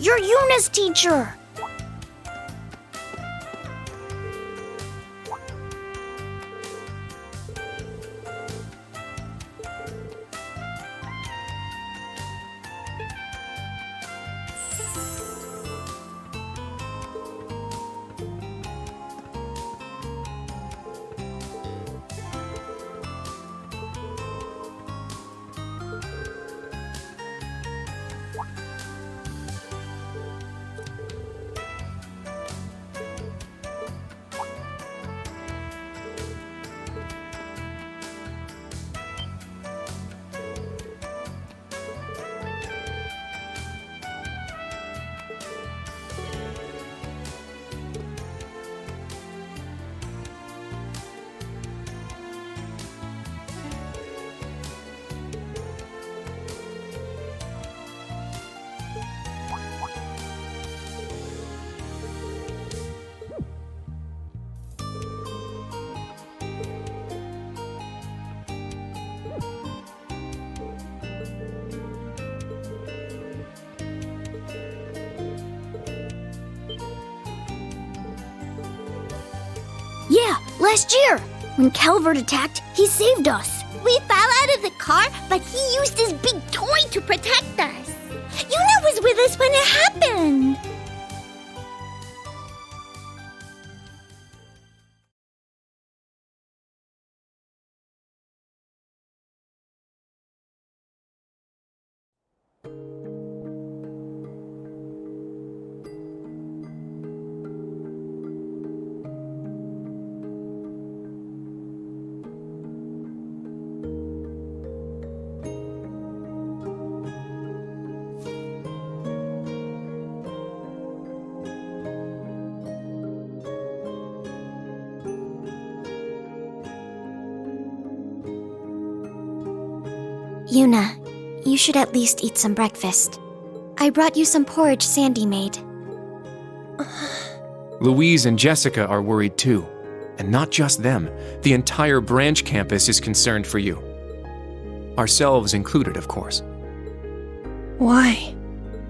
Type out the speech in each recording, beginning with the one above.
You're Yuna's teacher! Yeah, last year! When Calvert attacked, he saved us. We fell out of the car, but he used his big toy to protect us. Yuna was with us when it happened. Yuna, you should at least eat some breakfast. I brought you some porridge Sandy made. Louise and Jessica are worried too. And not just them. The entire branch campus is concerned for you. Ourselves included, of course. Why?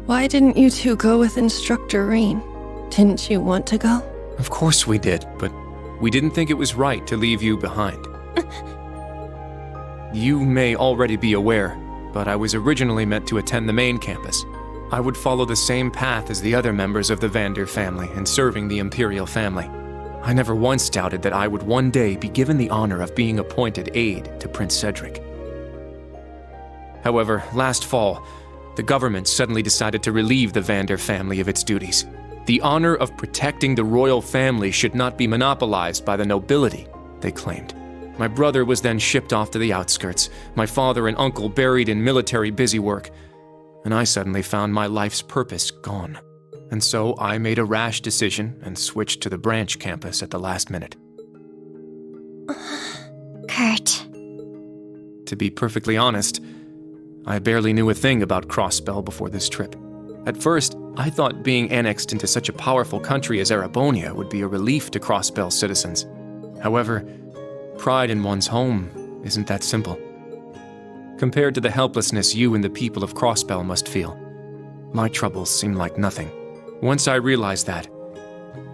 Why didn't you two go with Instructor Reen? Didn't you want to go? Of course we did, but we didn't think it was right to leave you behind. You may already be aware, but I was originally meant to attend the main campus. I would follow the same path as the other members of the Vander family in serving the Imperial family. I never once doubted that I would one day be given the honor of being appointed aide to Prince Cedric. However, last fall, the government suddenly decided to relieve the Vander family of its duties. The honor of protecting the royal family should not be monopolized by the nobility, they claimed. My brother was then shipped off to the outskirts, my father and uncle buried in military busy work, and I suddenly found my life's purpose gone. And so I made a rash decision and switched to the branch campus at the last minute. Kurt. To be perfectly honest, I barely knew a thing about Crossbell before this trip. At first, I thought being annexed into such a powerful country as Erebonia would be a relief to Crossbell's citizens. However, pride in one's home isn't that simple. Compared to the helplessness you and the people of Crossbell must feel, my troubles seem like nothing. Once I realized that,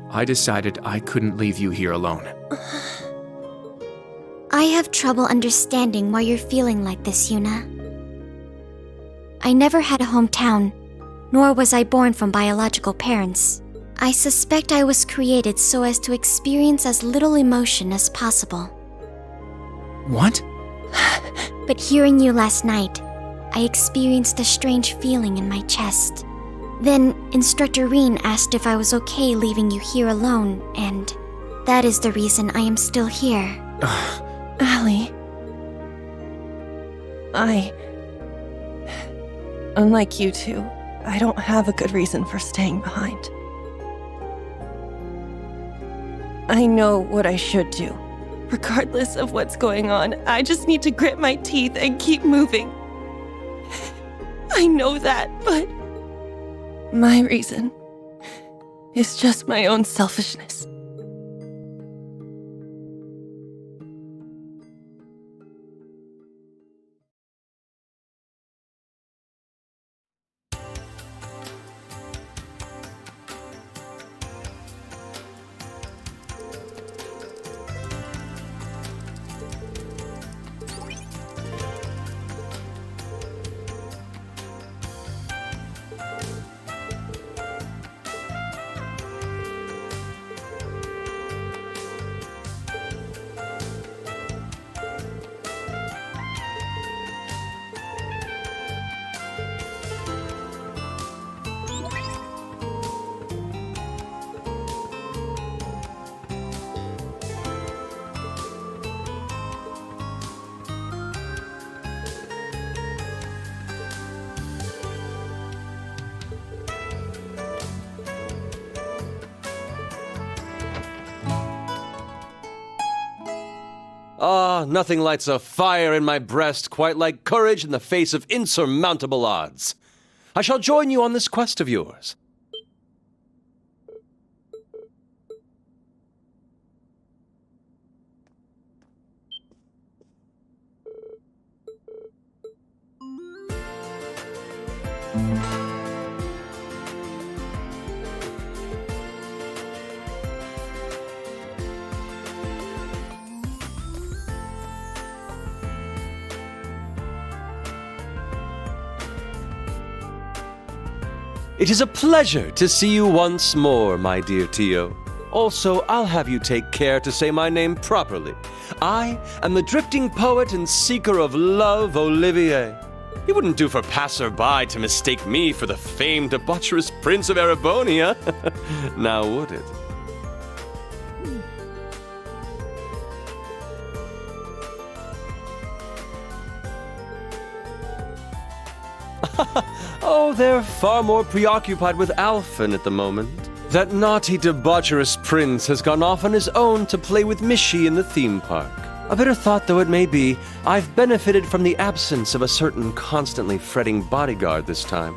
I decided I couldn't leave you here alone. I have trouble understanding why you're feeling like this, Yuna. I never had a hometown, nor was I born from biological parents. I suspect I was created so as to experience as little emotion as possible. What? But hearing you last night, I experienced a strange feeling in my chest. Then Instructor Reen asked if I was okay leaving you here alone, and that is the reason I am still here. Allie. Unlike you two, I don't have a good reason for staying behind. I know what I should do. Regardless of what's going on, I just need to grit my teeth and keep moving. I know that, but my reason is just my own selfishness. Ah, nothing lights a fire in my breast quite like courage in the face of insurmountable odds. I shall join you on this quest of yours. It is a pleasure to see you once more, my dear Tio. Also, I'll have you take care to say my name properly. I am the drifting poet and seeker of love, Olivier. It wouldn't do for passer-by to mistake me for the famed debaucherous Prince of Erebonia. Now would it? Oh, they're far more preoccupied with Alphen at the moment. That naughty, debaucherous prince has gone off on his own to play with Mishi in the theme park. A bitter thought though it may be, I've benefited from the absence of a certain constantly fretting bodyguard this time.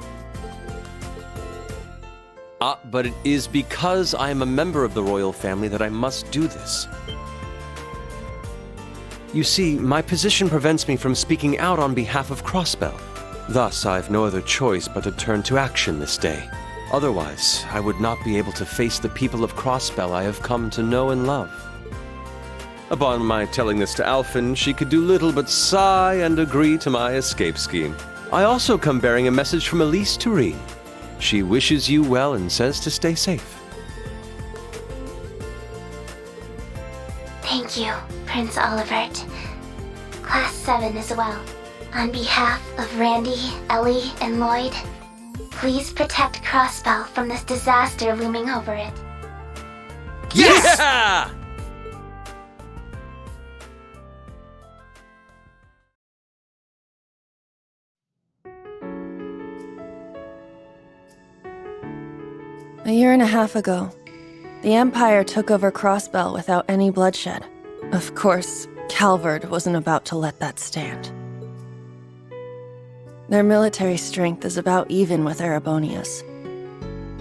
But it is because I am a member of the royal family that I must do this. You see, my position prevents me from speaking out on behalf of Crossbell. Thus, I've no other choice but to turn to action this day. Otherwise, I would not be able to face the people of Crossbell I have come to know and love. Upon my telling this to Alphen, she could do little but sigh and agree to my escape scheme. I also come bearing a message from Elise Turine. She wishes you well and says to stay safe. Thank you, Prince Olivert. Class 7 as well. On behalf of Randy, Ellie, and Lloyd, please protect Crossbell from this disaster looming over it. Yes! Yeah! A year and a half ago, the Empire took over Crossbell without any bloodshed. Of course, Calvard wasn't about to let that stand. Their military strength is about even with Erebonia's.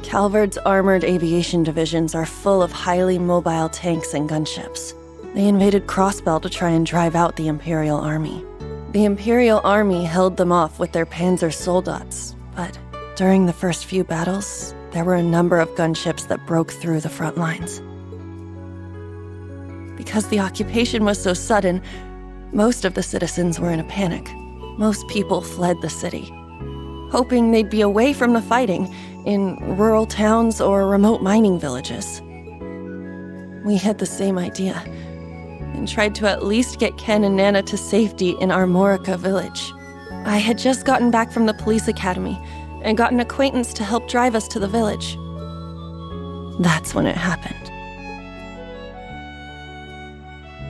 Calvard's armored aviation divisions are full of highly mobile tanks and gunships. They invaded Crossbell to try and drive out the Imperial Army. The Imperial Army held them off with their Panzer Soldats, but during the first few battles, there were a number of gunships that broke through the front lines. Because the occupation was so sudden, most of the citizens were in a panic. Most people fled the city, hoping they'd be away from the fighting in rural towns or remote mining villages. We had the same idea and tried to at least get Ken and Nana to safety in Armorica village. I had just gotten back from the police academy and got an acquaintance to help drive us to the village. That's when it happened.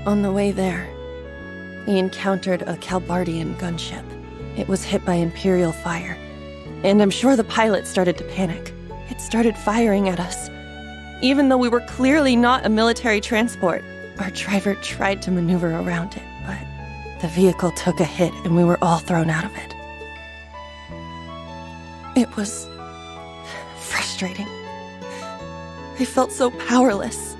On the way there, we encountered a Calbardian gunship. It was hit by Imperial fire, and I'm sure the pilot started to panic. It started firing at us. Even though we were clearly not a military transport, our driver tried to maneuver around it, but the vehicle took a hit and we were all thrown out of it. It was frustrating. I felt so powerless.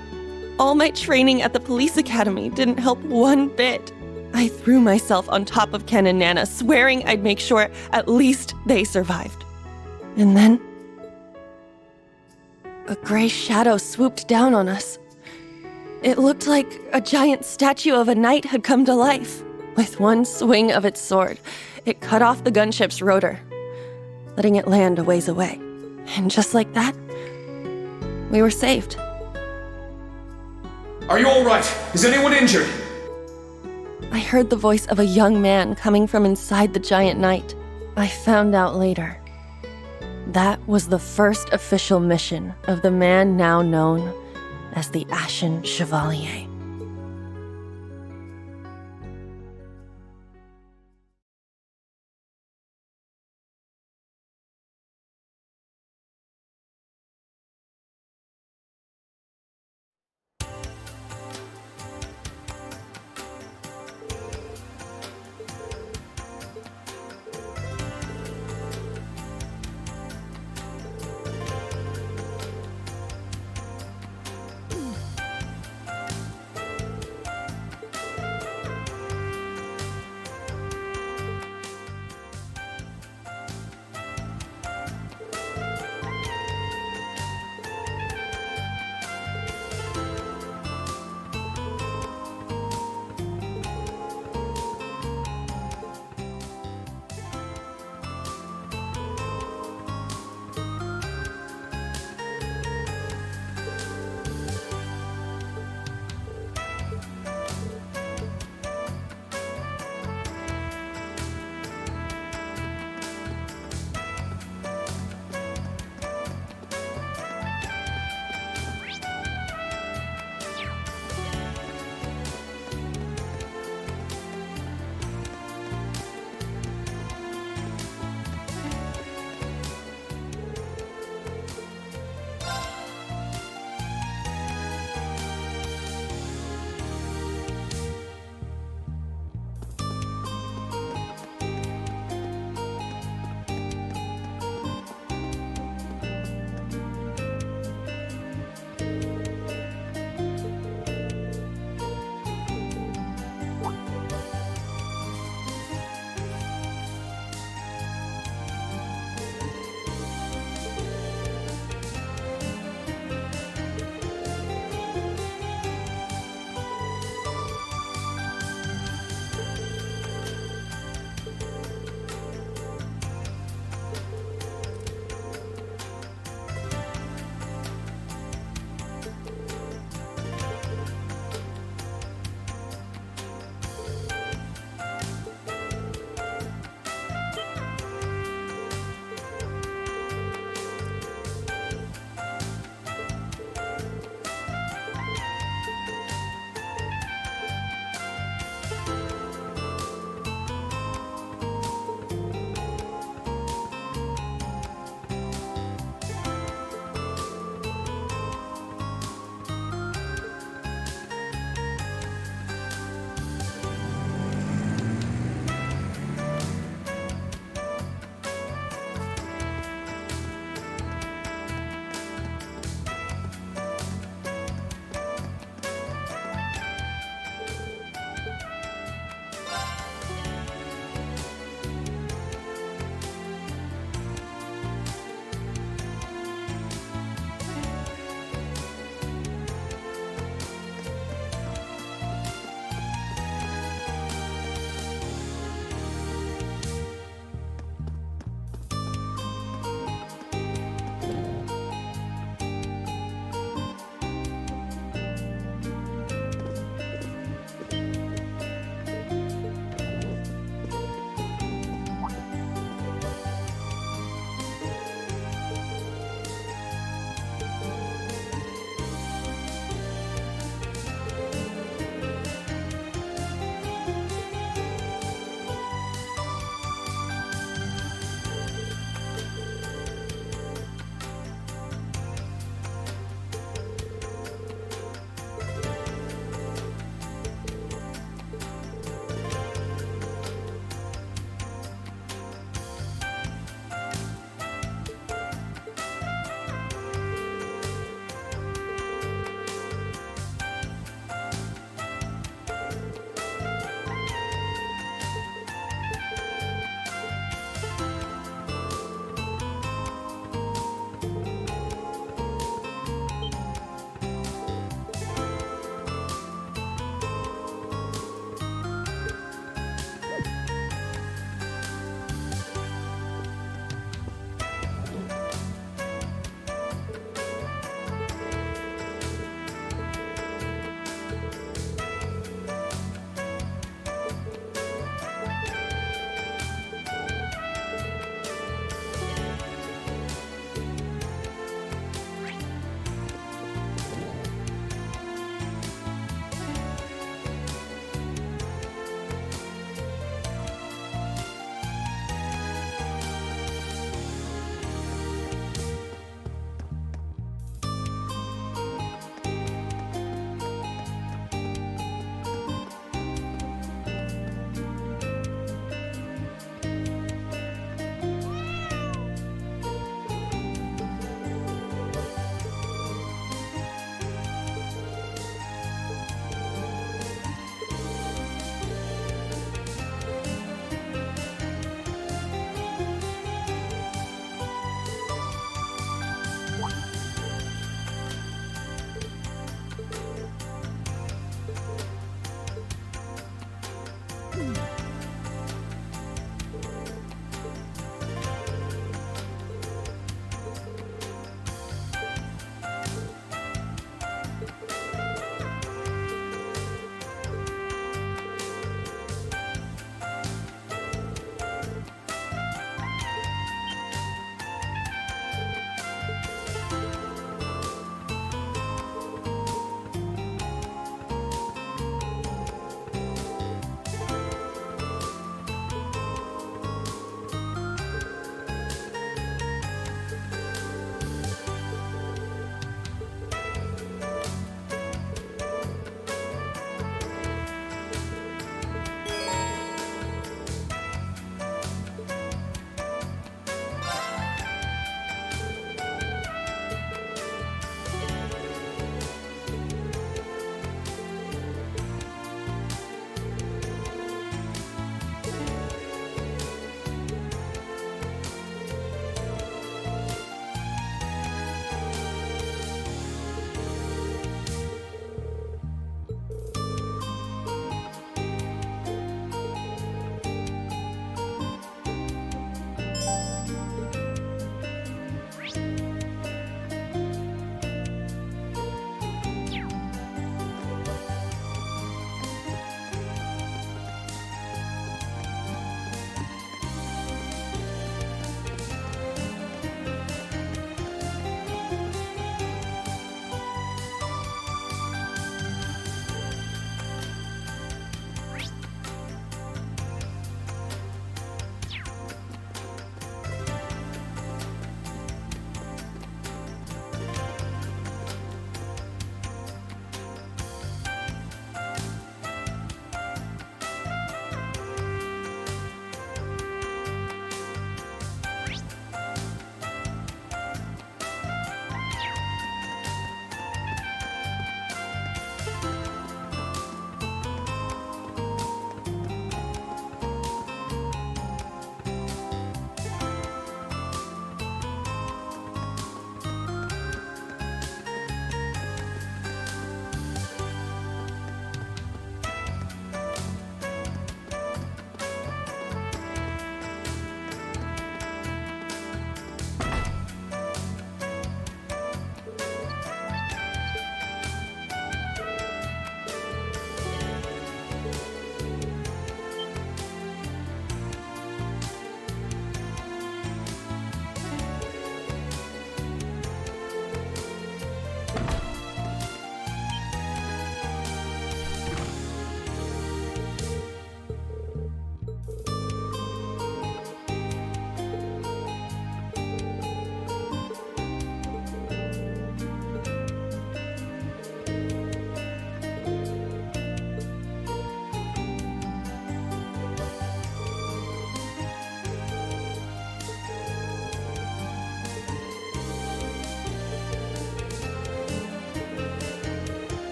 All my training at the police academy didn't help one bit. I threw myself on top of Ken and Nana, swearing I'd make sure at least they survived. And then, a gray shadow swooped down on us. It looked like a giant statue of a knight had come to life. With one swing of its sword, it cut off the gunship's rotor, letting it land a ways away. And just like that, we were saved. Are you all right? Is anyone injured? I heard the voice of a young man coming from inside the giant knight. I found out later. That was the first official mission of the man now known as the Ashen Chevalier.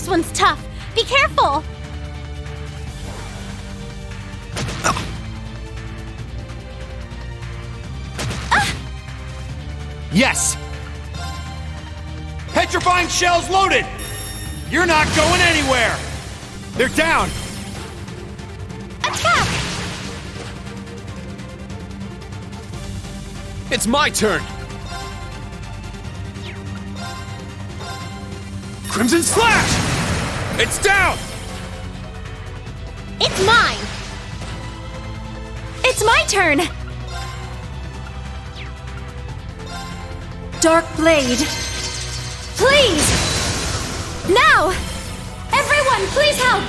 This one's tough. Be careful! Yes! Petrifying shells loaded! You're not going anywhere! They're down! Attack! It's my turn! Crimson Slash! It's down! It's mine! It's my turn! Dark Blade. Please! Now! Everyone, please help!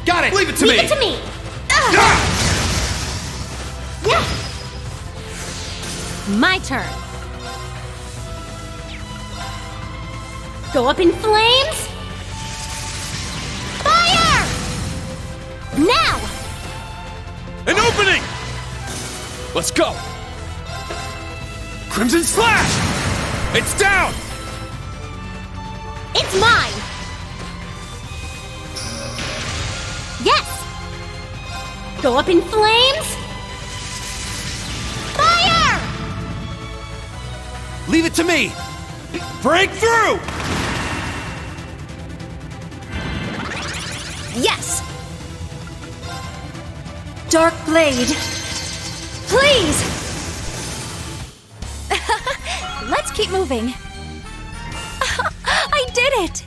Got it! Leave it to Leave me! it to me! Ah! Yeah. My turn. Go up in flames! Fire! Now! An opening! Let's go! Crimson Slash! It's down! It's mine! Yes! Go up in flames! Fire! Leave it to me! Break through! Yes! Dark Blade. Please! Let's keep moving. I did it!